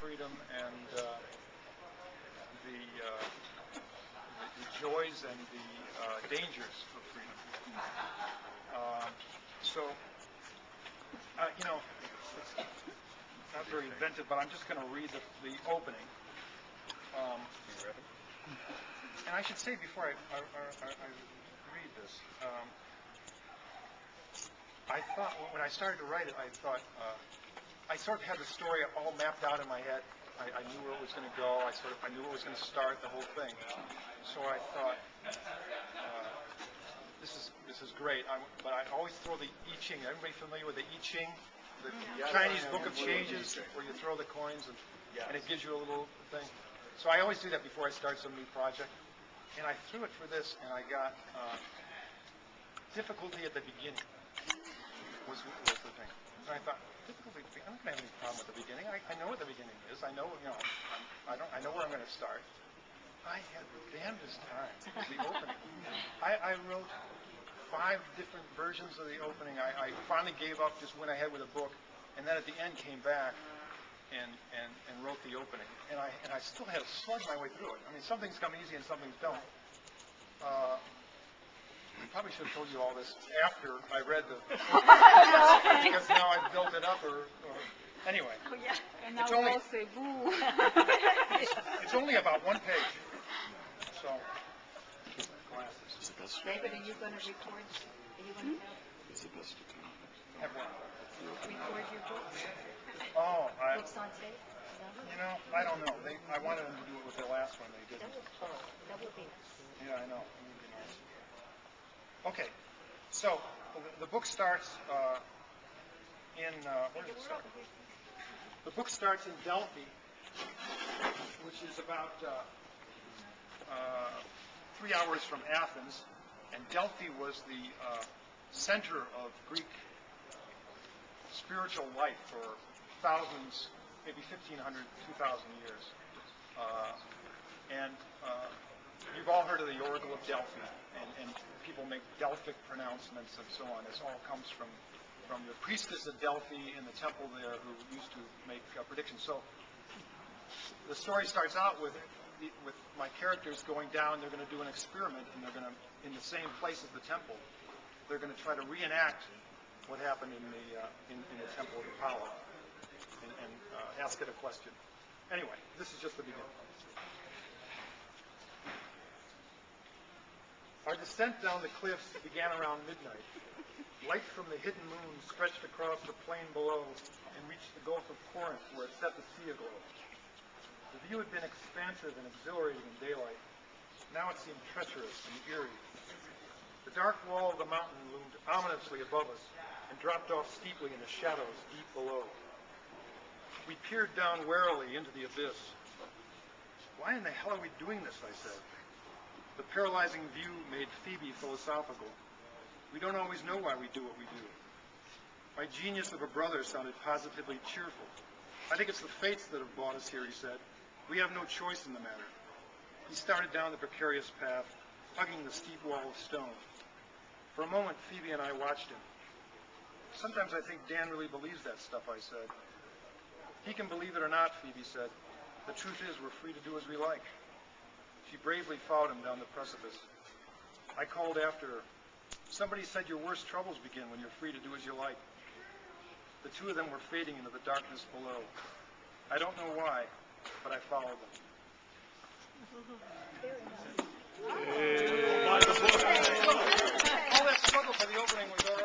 freedom and the joys and the dangers of freedom. You know, it's not very inventive, but I'm just going to read the opening. And I should say before I read this, I thought, when I started to write it, I thought, I sort of had the story all mapped out in my head. I knew where it was going to go. I knew where it was going to start, the whole thing. So I thought, this is great. But I always throw the I Ching. Everybody familiar with the I Ching? The Chinese Book of Changes, where you throw the coins and it gives you a little thing. So I always do that before I start some new project. And I threw it for this, and I got difficulty at the beginning was the thing. And I thought, difficulty at the beginning? I'm not going to have any problem with the beginning. I know what the beginning is. I know, you know, I know where I'm going to start. I had the damnedest time with the opening. I wrote 5 different versions of the opening. I finally gave up, just went ahead with a book, and then at the end came back and wrote the opening. And I still had to slug my way through it. I mean, some things come easy and some things don't. I probably should have told you all this after I read the because now I've built it up or anyway. Oh, yeah. And now it's only, say boo. It's only about 1 page. So glasses. David, are you going to record? Are you going to have? It's the best you can. Have what? Record your books? Oh, books on tape? You know, I don't know. I wanted them to do it with the last one. They didn't. That would be nice. Yeah, I know. It would be nice. Okay, so the book starts in where does it start? The book starts in Delphi, which is about 3 hours from Athens, and Delphi was the center of Greek spiritual life for thousands, maybe 1,500, 2,000 years. You've all heard of the Oracle of Delphi, and people make Delphic pronouncements and so on. This all comes from the priestess of Delphi in the temple there who used to make predictions. So the story starts out with my characters going down. They're going to do an experiment, and they're going to, in the same place as the temple, they're going to try to reenact what happened in the temple of Apollo and ask it a question. Anyway, this is just the beginning. Our descent down the cliffs began around midnight. Light from the hidden moon stretched across the plain below and reached the Gulf of Corinth, where it set the sea aglow. The view had been expansive and exhilarating in daylight. Now it seemed treacherous and eerie. The dark wall of the mountain loomed ominously above us and dropped off steeply into shadows deep below. We peered down warily into the abyss. Why in the hell are we doing this, I said. The paralyzing view made Phoebe philosophical. We don't always know why we do what we do. My genius of a brother sounded positively cheerful. I think it's the fates that have brought us here, he said. We have no choice in the matter. He started down the precarious path, hugging the steep wall of stone. For a moment, Phoebe and I watched him. Sometimes I think Dan really believes that stuff, I said. He can believe it or not, Phoebe said. The truth is, we're free to do as we like. She bravely followed him down the precipice. I called after her. Somebody said your worst troubles begin when you're free to do as you like. The two of them were fading into the darkness below. I don't know why, but I followed them. All that struggle for the opening was all right.